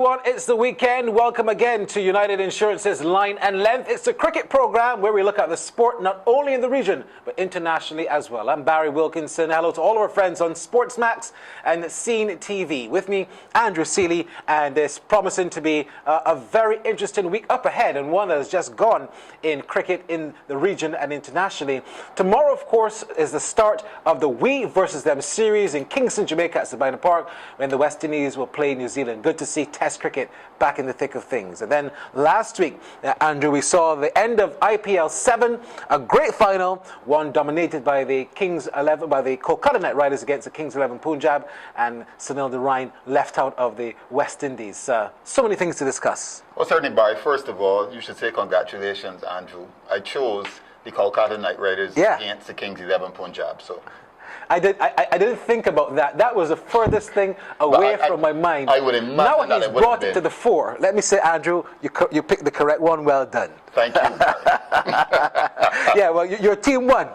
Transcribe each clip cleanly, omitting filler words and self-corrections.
everyone. It's the weekend. Welcome again to United Insurance's Line and Length. It's a cricket program where we look at the sport not only in the region, but internationally as well. I'm Barry Wilkinson. Hello to all of our friends on Sportsmax and Scene TV. With me, Andrew Seeley, and it's promising to be a very interesting week up ahead, and one that has just gone in cricket in the region and internationally. Tomorrow, of course, is the start of the We versus Them series in Kingston, Jamaica at Sabina Park, when the West Indies will play New Zealand. Good to see Test cricket back in the thick of things. And then last week, Andrew, we saw the end of IPL 7, a great final, one dominated by the Kings 11, by the Kolkata Knight Riders against the Kings 11 Punjab, and Sunil Narine left out of the West Indies. So many things to discuss. Well, certainly, Barry. First of all, you should say congratulations, Andrew. I chose the Kolkata Knight Riders against the Kings 11 Punjab. So. I didn't think about that. That was the furthest thing away from my mind. I would imagine now that he's brought it to the fore. Let me say, Andrew, you picked the correct one. Well done. Thank you, Barry. Yeah, well, your team won.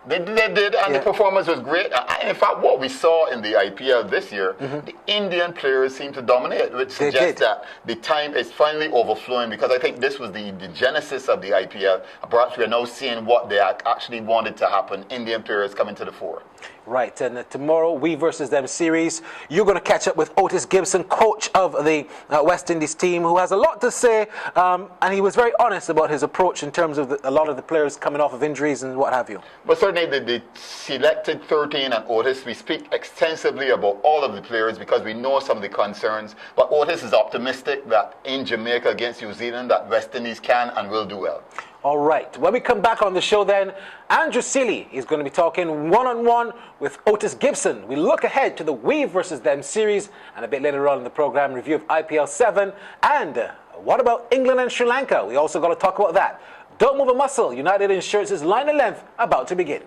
They did, and the performance was great. In fact, what we saw in the IPL this year, the Indian players seemed to dominate, which suggests that the time is finally overflowing, because I think this was the genesis of the IPL. Perhaps we are now seeing what they actually wanted to happen. Indian players coming to the fore. Right, and tomorrow, We versus Them series, you're going to catch up with Otis Gibson, coach of the West Indies team, who has a lot to say, and he was very honest about his approach in terms of a lot of the players coming off of injuries and what have you. But certainly the selected 13 and Otis, we speak extensively about all of the players because we know some of the concerns, but Otis is optimistic that in Jamaica against New Zealand, that West Indies can and will do well. All right. When we come back on the show then, Andrew Seeley is going to be talking one-on-one with Otis Gibson. We look ahead to the We versus Them series, and a bit later on in the program, review of IPL 7. And what about England and Sri Lanka? We also got to talk about that. Don't move a muscle. United Insurance's Line and Length about to begin.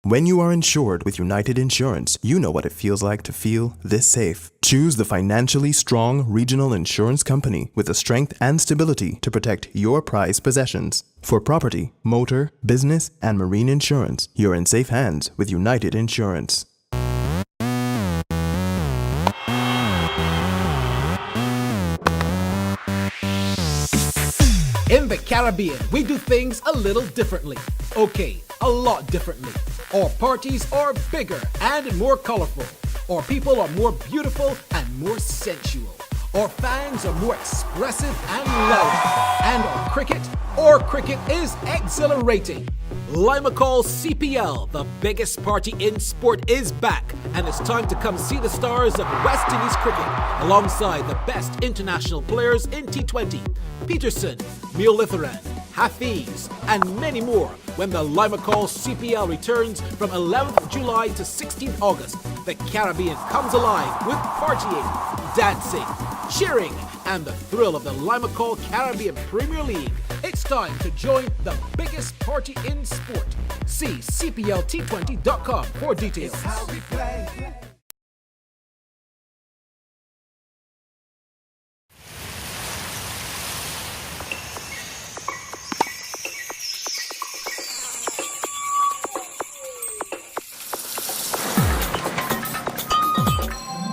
When you are insured with United Insurance, you know what it feels like to feel this safe. Choose the financially strong regional insurance company with the strength and stability to protect your prized possessions. For property, motor, business, and marine insurance, you're in safe hands with United Insurance. In the Caribbean, we do things a little differently. Okay, a lot differently. Our parties are bigger and more colorful. Our people are more beautiful and more sensual. Our fans are more expressive and loud. And our cricket is exhilarating. Limacall CPL, the biggest party in sport, is back, and it's time to come see the stars of West Indies cricket alongside the best international players in T20. Peterson, Mulitharan, Hafiz, and many more when the Limacall CPL returns from 11th July to 16th August. The Caribbean comes alive with partying, dancing, cheering, and the thrill of the Limacall Caribbean Premier League. It's time to join the biggest party in sport. See cplt20.com for details.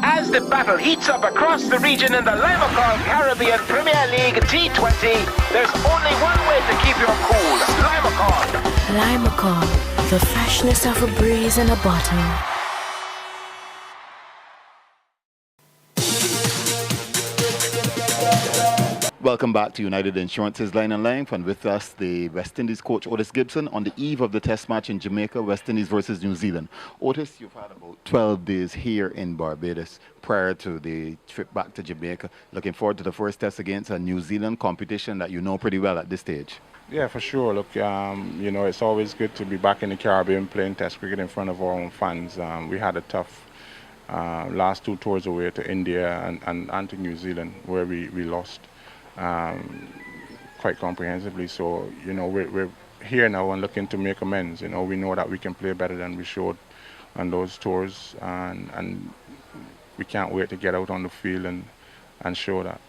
As the battle heats up across the region in the Limacall Caribbean Premier League T20, there's only one way to keep your cool. Limacall. Limacall, the freshness of a breeze in a bottle. Welcome back to United Insurance's Line and Length, and with us the West Indies coach Otis Gibson on the eve of the test match in Jamaica, West Indies versus New Zealand. Otis, you've had about 12 days here in Barbados prior to the trip back to Jamaica. Looking forward to the first test against a New Zealand competition that you know pretty well at this stage. Yeah, for sure. Look, you know, it's always good to be back in the Caribbean playing test cricket in front of our own fans. We had a tough last two tours away to India and to New Zealand, where we lost quite comprehensively. So, you know, we're here now and looking to make amends. You know, we know that we can play better than we showed on those tours, and we can't wait to get out on the field and show that.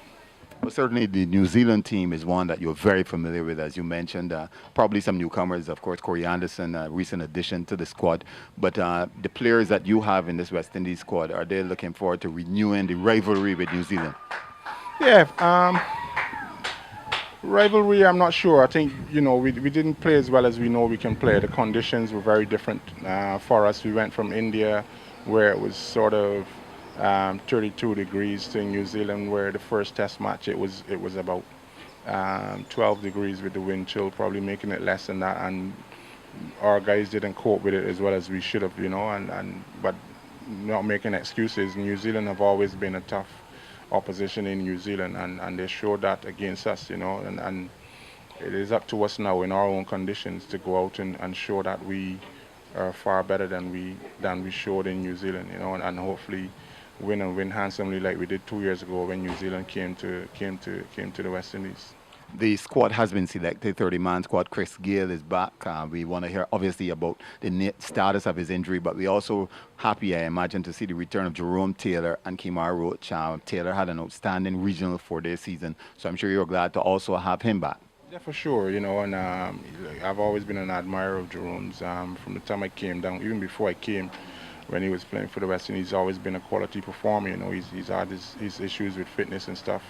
Well, certainly the New Zealand team is one that you're very familiar with, as you mentioned. Probably some newcomers, of course, Corey Anderson, a recent addition to the squad. But the players that you have in this West Indies squad, are they looking forward to renewing the rivalry with New Zealand? Yeah, rivalry, I'm not sure. I think, we didn't play as well as we know we can play. The conditions were very different for us. We went from India, where it was sort of 32 degrees, to New Zealand, where the first test match it was about 12 degrees with the wind chill, probably making it less than that. And our guys didn't cope with it as well as we should have, but not making excuses. New Zealand have always been a tough opposition in New Zealand, and they showed that against us, and it is up to us now in our own conditions to go out and show that we are far better than we showed in New Zealand, and hopefully win handsomely like we did 2 years ago when New Zealand came to the West Indies. The squad has been selected, 30-man squad. Chris Gayle is back. We want to hear, obviously, about the status of his injury, but we're also happy, I imagine, to see the return of Jerome Taylor and Kemar Roach. Taylor had an outstanding regional 4-day season, so I'm sure you're glad to also have him back. Yeah, for sure, and I've always been an admirer of Jerome's from the time I came down, even before I came. When he was playing for the West Indies, he's always been a quality performer. He's had his issues with fitness and stuff.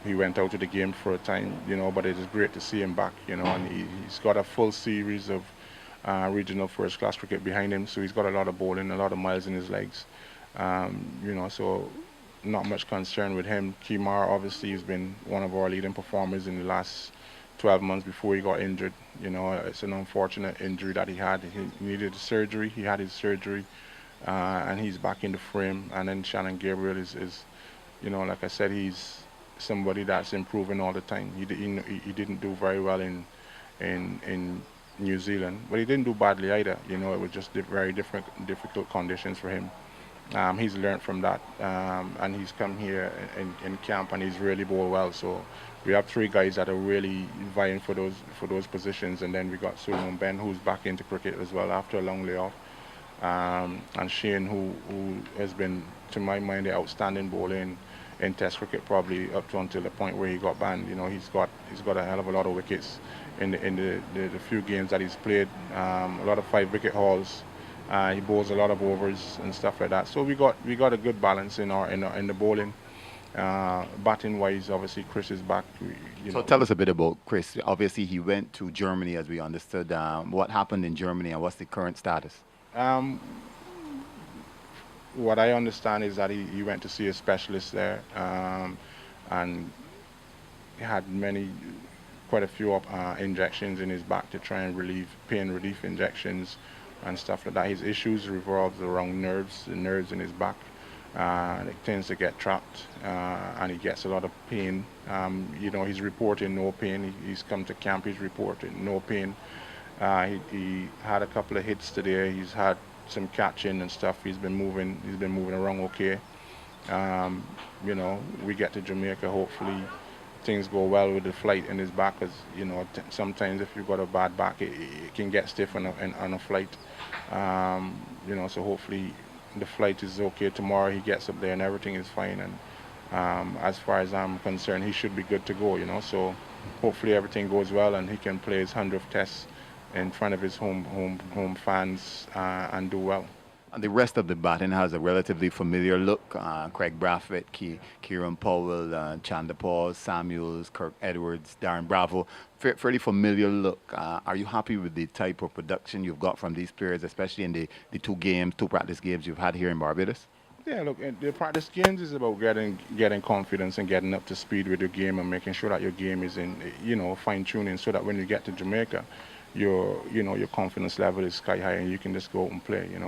He went out of the game for a time, but it is great to see him back, and he's got a full series of regional first-class cricket behind him, so he's got a lot of bowling, a lot of miles in his legs, so not much concern with him. Kemar, obviously, has been one of our leading performers in the last 12 months before he got injured. It's an unfortunate injury that he had. He needed surgery. He had his surgery, and he's back in the frame. And then Shannon Gabriel is like I said, he's somebody that's improving all the time. He didn't do very well in New Zealand, but he didn't do badly either. It was just very difficult conditions for him. He's learned from that, and he's come here in camp, and he's really bowled well. So we have 3 guys that are really vying for those positions, and then we got Suleiman Ben, who's back into cricket as well after a long layoff, and Shane, who has been, to my mind, the outstanding bowler in Test cricket, probably up to until the point where he got banned. He's got a hell of a lot of wickets in the few games that he's played. A lot of 5-wicket hauls. He bowls a lot of overs and stuff like that. So we got a good balance in the bowling. Batting wise, obviously Chris is back. So tell us a bit about Chris. Obviously he went to Germany, as we understood. What happened in Germany, and what's the current status? What I understand is that he went to see a specialist there, and he had quite a few injections in his back to try and pain relief injections and stuff like that. His issues revolves around the nerves in his back. It tends to get trapped, and he gets a lot of pain. He's reporting no pain. He's come to camp, he's reporting no pain. He had a couple of hits today. He's had some catching and stuff. He's been moving around okay. We get to Jamaica, hopefully things go well with the flight in his back, because sometimes if you've got a bad back, it can get stiff on a flight. So hopefully the flight is okay tomorrow. He gets up there and everything is fine, and as far as I'm concerned, he should be good to go. So hopefully everything goes well and he can play his 100th test in front of his home fans and do well. And the rest of the batting has a relatively familiar look. Craig Brathwaite, Kieran Powell, Chandler Paul, Samuels, Kirk Edwards, Darren Bravo. Fairly familiar look. Are you happy with the type of production you've got from these players, especially in the 2 practice games you've had here in Barbados? Yeah, look, the practice games is about getting confidence and getting up to speed with your game and making sure that your game is in, fine-tuning, so that when you get to Jamaica, your confidence level is sky high and you can just go out and play, and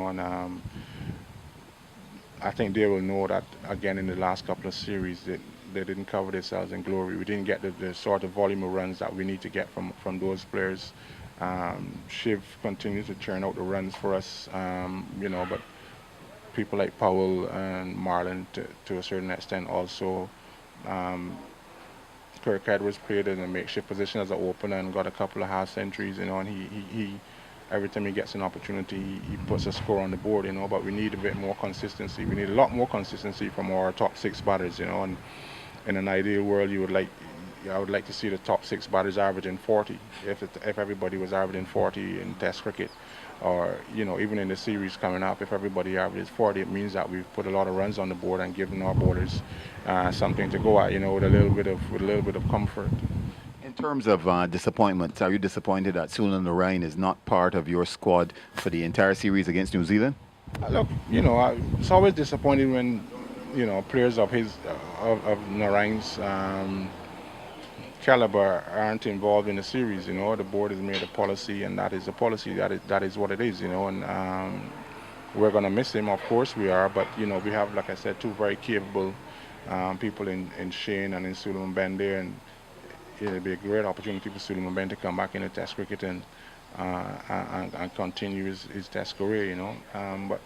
I think they will know that, again, in the last couple of series, that they didn't cover themselves in glory. We didn't get the sort of volume of runs that we need to get from those players. Shiv continues to churn out the runs for us, but people like Powell and Marlon to a certain extent also. Kirk Edwards played in a makeshift position as an opener and got a couple of half centuries, and he every time he gets an opportunity, he puts a score on the board, but we need a bit more consistency. We need a lot more consistency from our top 6 batters, and in an ideal world, I would like to see the top 6 batters averaging 40. If everybody was averaging 40 in Test cricket, or even in the series coming up, if everybody averages 40, it means that we've put a lot of runs on the board and given our bowlers something to go at, with a little bit of comfort. In terms of disappointments, are you disappointed that Sunil Narine is not part of your squad for the entire series against New Zealand? Look, it's always disappointing when players of Narine's caliber aren't involved in the series. The board has made a policy, and that is a policy. That is what it is. And we're going to miss him, of course we are. But we have, like I said, 2 very capable people in Shane and in Suleiman Ben there, and it'll be a great opportunity for Suleiman Ben to come back into Test cricket and continue his Test career. But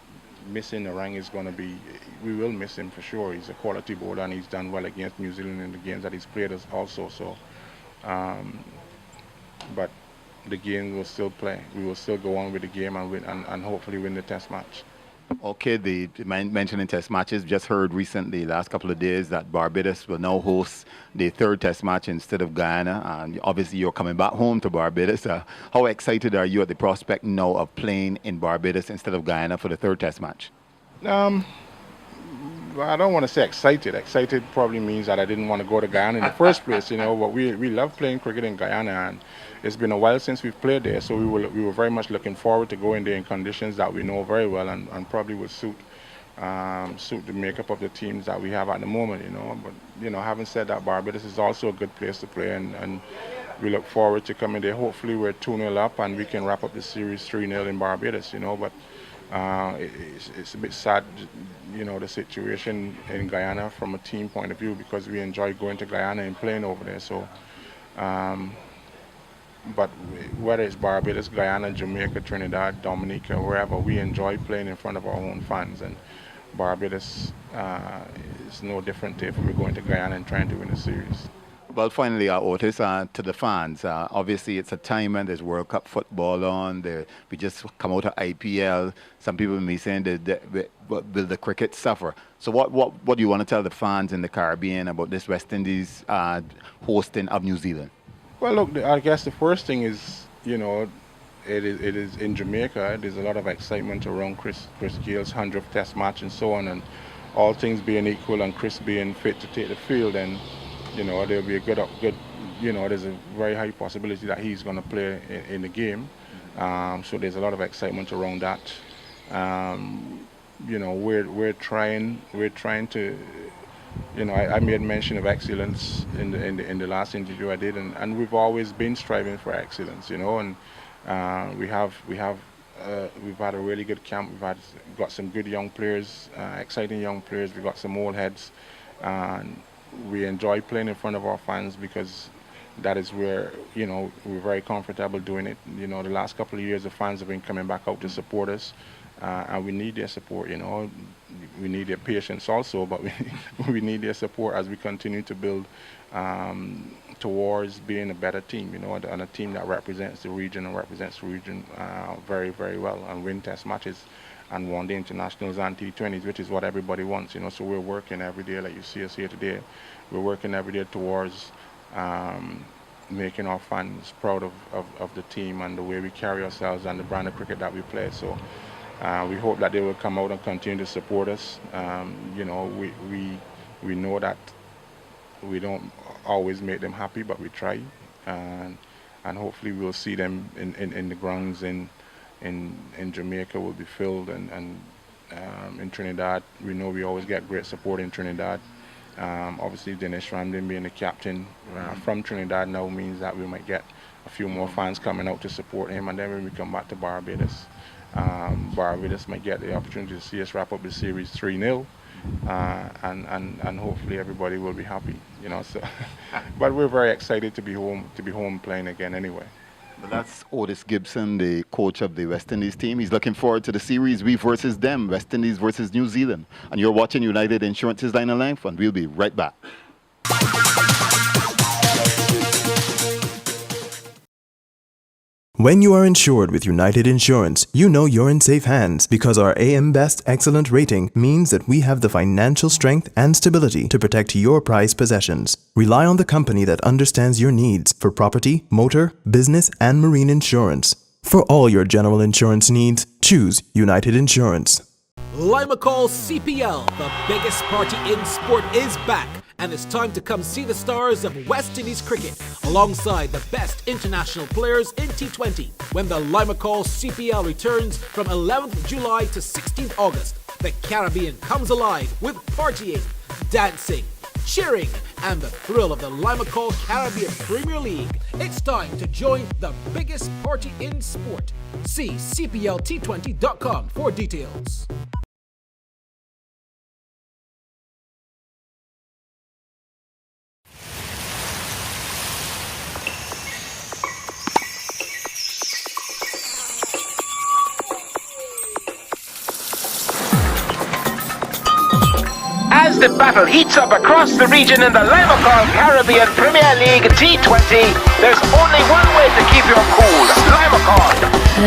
missing Narine is going to be, we will miss him for sure. He's a quality bowler, and he's done well against New Zealand in the games that he's played also. So, but the game will still play. We will still go on with the game and win, and hopefully win the Test match. Okay, the mentioning Test matches, just heard recently, last couple of days, that Barbados will now host the 3rd Test match instead of Guyana. And obviously, you're coming back home to Barbados. How excited are you at the prospect now of playing in Barbados instead of Guyana for the 3rd Test match? I don't want to say excited. Excited probably means that I didn't want to go to Guyana in the first place, But we love playing cricket in Guyana, and it's been a while since we've played there. So we were very much looking forward to going there in conditions that we know very well, and probably would suit the makeup of the teams that we have at the moment, But having said that, Barbados is also a good place to play, and we look forward to coming there. Hopefully we're 2-0 up and we can wrap up the series 3-0 in Barbados, But it's a bit sad, the situation in Guyana from a team point of view, because we enjoy going to Guyana and playing over there. So, but whether it's Barbados, Guyana, Jamaica, Trinidad, Dominica, wherever, we enjoy playing in front of our own fans. And Barbados is no different if we're going to Guyana and trying to win a series. Well, finally, Otis, to the fans, obviously it's a time when there's World Cup football on. We just come out of IPL. Some people may be saying will the cricket suffer? So what do you want to tell the fans in the Caribbean about this West Indies hosting of New Zealand? Well, look, I guess the first thing is, it is in Jamaica. There's a lot of excitement around Chris Gale's 100th Test match and so on, and all things being equal and Chris being fit to take the field, and there'll be a good. There's a very high possibility that he's going to play in the game. So there's a lot of excitement around that. We're trying to. I made mention of excellence in the last interview I did, and we've always been striving for excellence. And we've had a really good camp. Got some good young players, exciting young players. We've got some old heads, and we enjoy playing in front of our fans because that is where, we're very comfortable doing it. The last couple of years the fans have been coming back out to support us, and we need their support, We need their patience also, but we need their support as we continue to build towards being a better team, and a team that represents the region very, very well, and win Test matches and won the internationals and T20s, which is what everybody wants, So we're working every day, like you see us here today. We're working every day towards making our fans proud of the team and the way we carry ourselves and the brand of cricket that we play. So we hope that they will come out and continue to support us. We know that we don't always make them happy, but we try, and hopefully we'll see them in the grounds in Jamaica will be filled, and in Trinidad we know we always get great support in Trinidad. Obviously Dinesh Ramdin being the captain from Trinidad now means that we might get a few more fans coming out to support him, and then when we come back to Barbados, Barbados might get the opportunity to see us wrap up the series 3-0, and hopefully everybody will be happy, So, but we're very excited to be home playing again anyway. Well, that's Otis Gibson, the coach of the West Indies team. He's looking forward to the series, we versus them, West Indies versus New Zealand. And you're watching United Insurance's Line and Length, and we'll be right back. When you are insured with United Insurance, you know you're in safe hands because our AM Best Excellent rating means that we have the financial strength and stability to protect your prized possessions. Rely on the company that understands your needs for property, motor, business, and marine insurance. For all your general insurance needs, choose United Insurance. Limacall CPL, the biggest party in sport, is back. And it's time to come see the stars of West Indies cricket alongside the best international players in T20 when the Limacall CPL returns from 11th July to 16th August. The Caribbean comes alive with partying, dancing, cheering, and the thrill of the Limacall Caribbean Premier League. It's time to join the biggest party in sport. See cplt20.com for details. As the battle heats up across the region in the Limacall Caribbean Premier League T20, there's only one way to keep your cool. Limacall.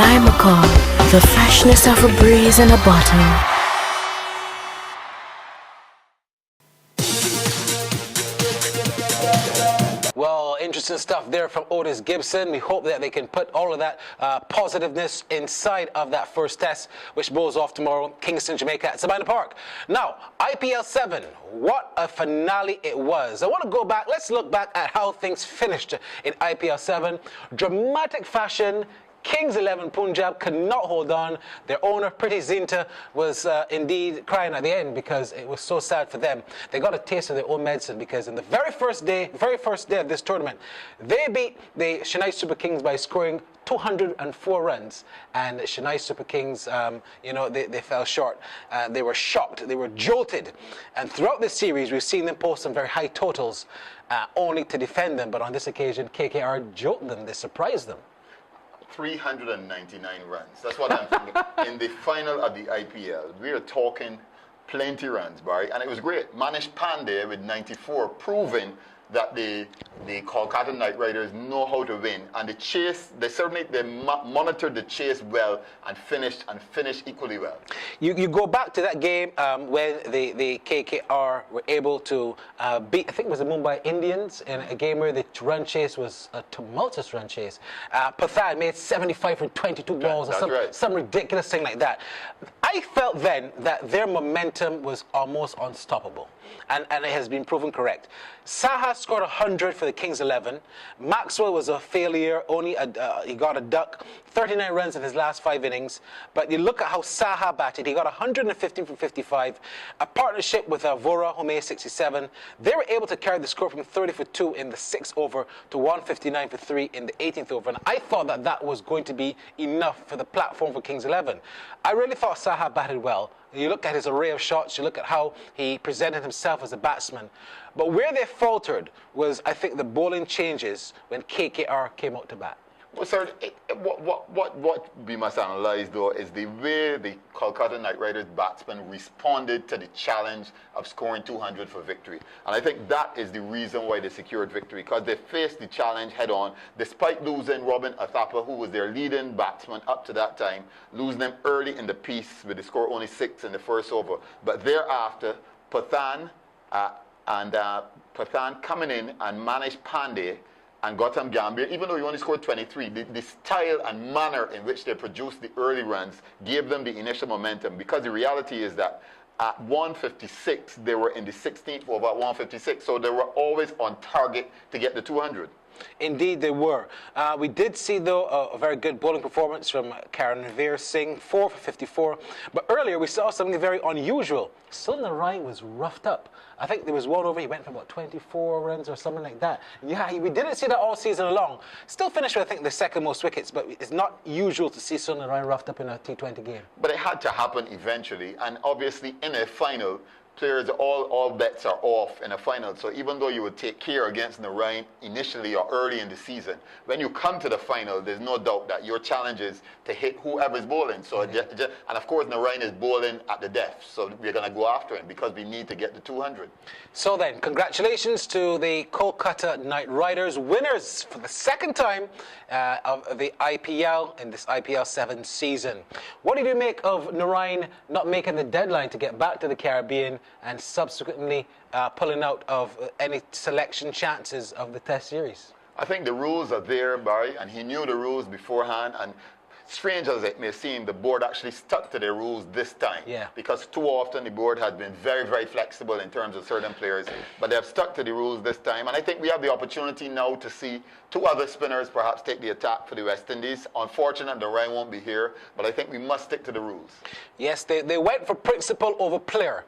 Limacall, the freshness of a breeze in a bottle. Well, interesting stuff there from Otis Gibson. We hope that they can put all of that positiveness inside of that first test, which blows off tomorrow, Kingston, Jamaica at Sabina Park. Now, IPL 7, what a finale it was. I want to go back, let's look back at how things finished in IPL 7. Dramatic fashion. Kings 11 Punjab could not hold on. Their owner, Priti Zinta, was indeed crying at the end because it was so sad for them. They got a taste of their own medicine because in the very first day of this tournament, they beat the Chennai Super Kings by scoring 204 runs, and Chennai Super Kings, they fell short. They were shocked. They were jolted. And throughout this series, we've seen them post some very high totals, only to defend them. But on this occasion, KKR jolted them. They surprised them. 399 runs. That's what I'm thinking. In the final of the IPL, we are talking plenty runs, Barry, and it was great. Manish Pandey with 94, proving that the Kolkata Knight Riders know how to win, and the chase, they monitored the chase well and finished equally well. You go back to that game when the KKR were able to beat, I think it was the Mumbai Indians, in a game where the run chase was a tumultuous run chase. Pathan made 75 from 22 balls, or some ridiculous thing like that. I felt then that their momentum was almost unstoppable, and it has been proven correct. Saha scored 100 for the Kings 11. Maxwell was a failure, he got a duck, 39 runs in his last 5 innings. But you look at how Saha batted, he got 115 from 55, a partnership with Vora, who made 67. They were able to carry the score from 30 for 2 in the 6th over to 159 for 3 in the 18th over. And I thought that was going to be enough for the platform for Kings 11. I really thought Saha batted well. You look at his array of shots, you look at how he presented himself as a batsman. But where they faltered was, I think, the bowling changes when KKR came out to bat. Well, sir, what we must analyze, though, is the way the Kolkata Knight Riders batsmen responded to the challenge of scoring 200 for victory. And I think that is the reason why they secured victory, because they faced the challenge head-on, despite losing Robin Athapa, who was their leading batsman up to that time, losing them early in the piece with the score only 6 in the first over. But thereafter, Pathan coming in and managed Pandey and Gautam Gambhir, even though he only scored 23, the style and manner in which they produced the early runs gave them the initial momentum, because the reality is that at 156, they were in the 16th over at 156, so they were always on target to get the 200. Indeed, they were. We did see, though, a very good bowling performance from Karanveer Singh, 4 for 54. But earlier, we saw something very unusual. Sunil Rai was roughed up. I think there was one over, he went for about 24 runs or something like that. Yeah, we didn't see that all season long. Still finished with, I think, the second most wickets, but it's not usual to see Sunil Rai roughed up in a T20 game. But it had to happen eventually, and obviously in a final, players, all bets are off in a final. So even though you would take care against Narayan initially or early in the season, when you come to the final, there's no doubt that your challenge is to hit whoever's bowling. So and of course Narayan is bowling at the death, so we're going to go after him because we need to get to 200. So then, congratulations to the Kolkata Knight Riders, winners for the second time of the IPL in this IPL 7 season. What did you make of Narayan not making the deadline to get back to the Caribbean and subsequently pulling out of any selection chances of the Test series? I think the rules are there, Barry, and he knew the rules beforehand. And strange as it may seem, the board actually stuck to their rules this time. Yeah. Because too often the board has been very, very flexible in terms of certain players, but they have stuck to the rules this time. And I think we have the opportunity now to see two other spinners perhaps take the attack for the West Indies. Unfortunately, the Ryan won't be here, but I think we must stick to the rules. Yes, they went for principle over player,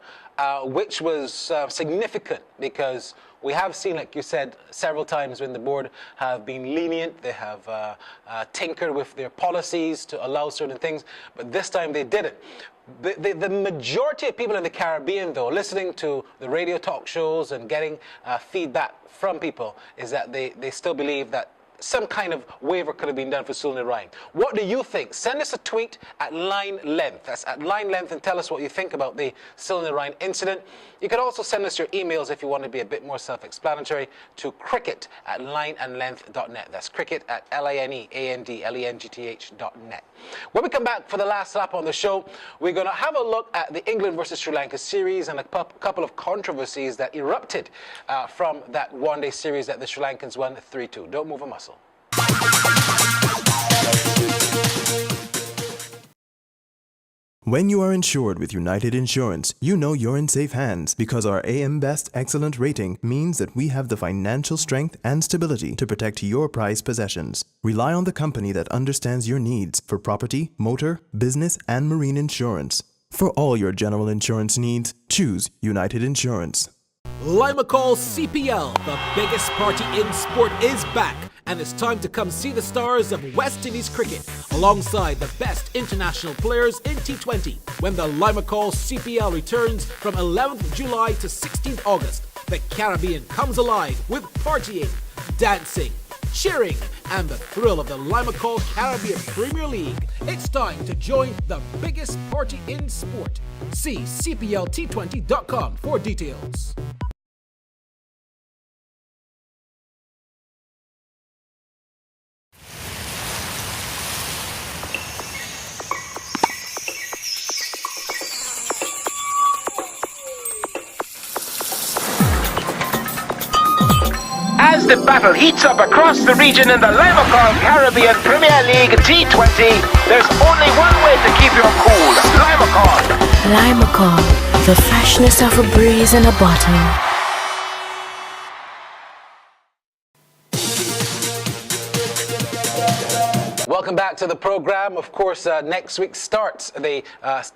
which was significant because we have seen, like you said, several times when the board have been lenient, they have tinkered with their policies to allow certain things, but this time they didn't. The majority of people in the Caribbean, though, listening to the radio talk shows and getting feedback from people, is that they still believe that some kind of waiver could have been done for Sunil Ryan. What do you think? Send us a tweet at Line Length. That's at Line Length, and tell us what you think about the Sunil Ryan incident. You can also send us your emails if you want to be a bit more self-explanatory to cricket@lineandlength.net. That's cricket@lineandlength.net. When we come back for the last lap on the show, we're going to have a look at the England versus Sri Lanka series and a couple of controversies that erupted from that one-day series that the Sri Lankans won 3-2. Don't move a muscle. When you are insured with United Insurance, you know you're in safe hands because our AM Best Excellent rating means that we have the financial strength and stability to protect your prized possessions. Rely on the company that understands your needs for property, motor, business, and marine insurance. For all your general insurance needs, choose United Insurance. Limacol CPL, the biggest party in sport, is back. And it's time to come see the stars of West Indies cricket alongside the best international players in T20 when the Limacol CPL returns from 11th July to 16th August. The Caribbean comes alive with partying, dancing, cheering, and the thrill of the Limacol Caribbean Premier League. It's time to join the biggest party in sport. See cplt20.com for details. As the battle heats up across the region in the Limacol Caribbean Premier League T20, there's only one way to keep your cool. Limacol. Limacol, the freshness of a breeze in a bottle. Welcome back to the program. Of course, next week starts the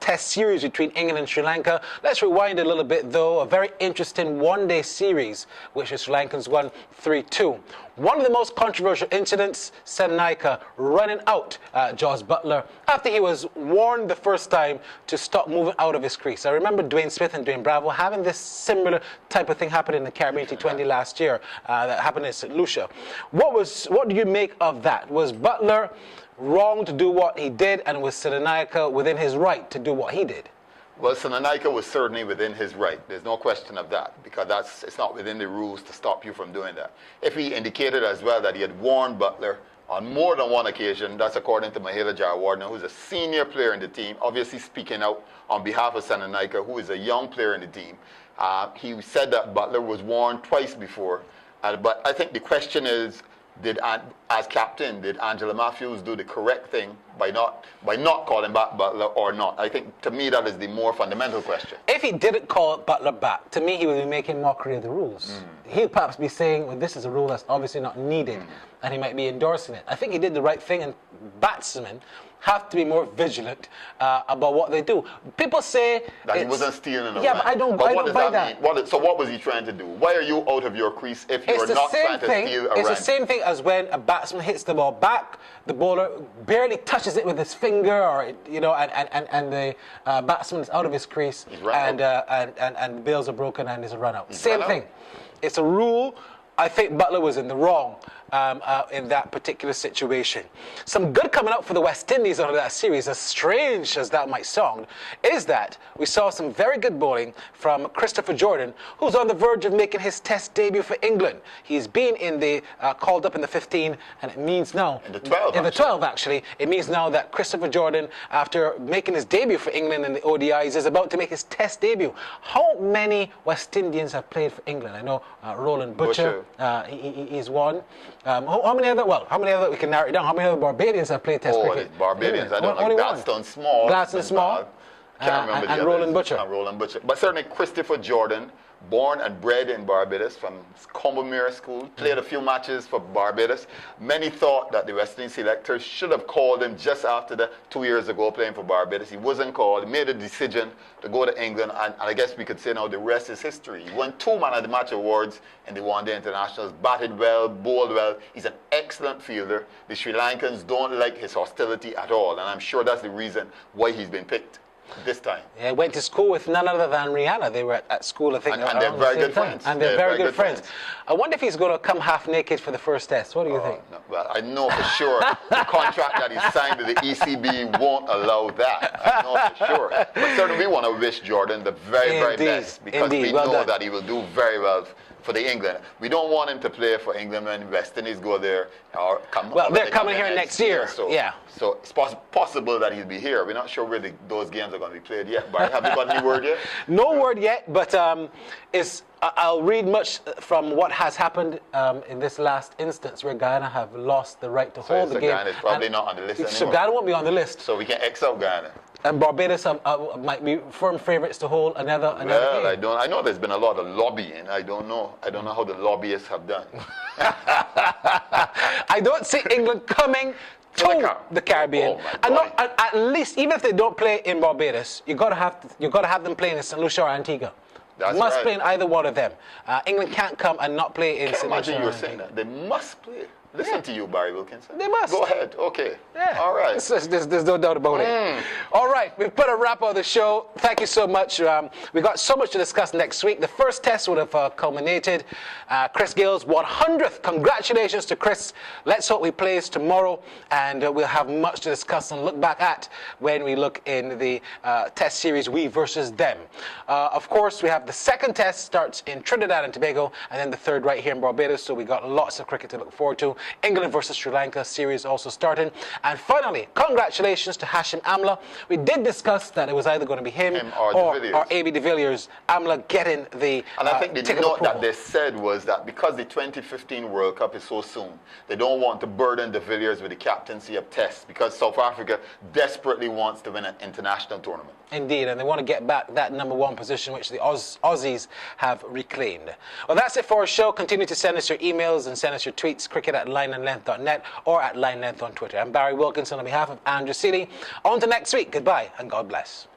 Test series between England and Sri Lanka. Let's rewind a little bit, though. A very interesting one-day series, which the Sri Lankans won 3-2. One of the most controversial incidents, Sennaika running out Jos Buttler after he was warned the first time to stop moving out of his crease. I remember Dwayne Smith and Dwayne Bravo having this similar type of thing happen in the Caribbean T20 last year that happened in St. Lucia. What do you make of that? Was Buttler wrong to do what he did, and was Sennaika within his right to do what he did? Well, Sennaika was certainly within his right. There's no question of that, because it's not within the rules to stop you from doing that. If he indicated as well that he had warned Buttler on more than one occasion, that's according to Mahela Jayawardene, who's a senior player in the team, obviously speaking out on behalf of Sennaika, who is a young player in the team. He said that Buttler was warned twice before. But I think the question is, as captain, did Angela Matthews do the correct thing by not calling back Buttler or not? I think, to me, that is the more fundamental question. If he didn't call Buttler back, to me, he would be making mockery of the rules. He'd perhaps be saying, well, this is a rule that's obviously not needed, and he might be endorsing it. I think he did the right thing, and batsmen have to be more vigilant about what they do. People say that he wasn't stealing a yeah, run. but I don't buy that. So what was he trying to do? Why are you out of your crease if you're not trying to steal a run? It's the same thing as when a batsman hits the ball back, the bowler barely touches it with his finger, or and the batsman is out of his crease, and the bails are broken and there's a run out. Same thing. It's a rule. I think Butler was in the wrong in that particular situation. Some good coming out for the West Indies out of that series, as strange as that might sound, is that we saw some very good bowling from Christopher Jordan, who's on the verge of making his Test debut for England. He's been in the called up in the 15, and it means now in the 12. In the 12, actually, it means now that Christopher Jordan, after making his debut for England in the ODIs, is about to make his Test debut. How many West Indians have played for England? I know Roland Butcher. He's one. How many other, we can narrow it down, how many other Barbadians have played Test cricket? Barbadians, I don't know, Gladstone Small. Gladstone Small. Can't remember the and others. Roland Butcher. Roland Butcher. But certainly Christopher Jordan, born and bred in Barbados from Combermere School, played a few matches for Barbados. Many thought that the West Indies selectors should have called him just after the 2 years ago playing for Barbados. He wasn't called. He made a decision to go to England, and I guess we could say now the rest is history. He won 2 Man of the Match awards in the one-day internationals, batted well, bowled well. He's an excellent fielder. The Sri Lankans don't like his hostility at all, and I'm sure that's the reason why he's been picked this time. Yeah, went to school with none other than Rihanna. They were at school, I think, and they're very good friends. And they're very good friends. I wonder if he's going to come half naked for the first test. What do you think? No. Well, I know for sure the contract that he signed with the ECB won't allow that. I know for sure. But certainly we want to wish Jordan the very, very best, because we know that he will do very well for the England. We don't want him to play for England when West Indies go there or come. Well, they're coming here next year. So, yeah. So it's possible that he'll be here. We're not sure where those games are going to be played yet. But have you got any word yet? No word yet, but I'll read much from what has happened in this last instance, where Guyana have lost the right to hold the game. Guyana is probably not on the list anymore. So Guyana won't be on the list. So we can X out Guyana. And Barbados might be firm favourites to hold another game. I know there's been a lot of lobbying. I don't know how the lobbyists have done. I don't see England coming to the Caribbean. And at least, even if they don't play in Barbados, you got to have them playing in St. Lucia or Antigua. Must play in either one of them. England can't come and not play in St. Lucia. Imagine you were saying that. They must play. Listen to you, Barry Wilkinson. They must. Go ahead. Okay. Yeah. All right. There's no doubt about it. All right. We've put a wrap on the show. Thank you so much. We've got so much to discuss next week. The first test would have culminated. Chris Gale's 100th. Congratulations to Chris. Let's hope he plays tomorrow, and we'll have much to discuss and look back at when we look in the test series, we versus them. Of course, we have the second test starts in Trinidad and Tobago, and then the third right here in Barbados. So we got lots of cricket to look forward to. England versus Sri Lanka series also starting. And finally, congratulations to Hashim Amla. We did discuss that it was either going to be him or A.B. de Villiers. Amla getting the And I think the note that they said was that because the 2015 World Cup is so soon, they don't want to burden de Villiers with the captaincy of Tests, because South Africa desperately wants to win an international tournament. Indeed, and they want to get back that #1 position, which the Aussies have reclaimed. Well, that's it for our show. Continue to send us your emails and send us your tweets, cricket@lineandlength.net or at linelength on Twitter. I'm Barry Wilkinson on behalf of Andrew Seeley. On to next week. Goodbye and God bless.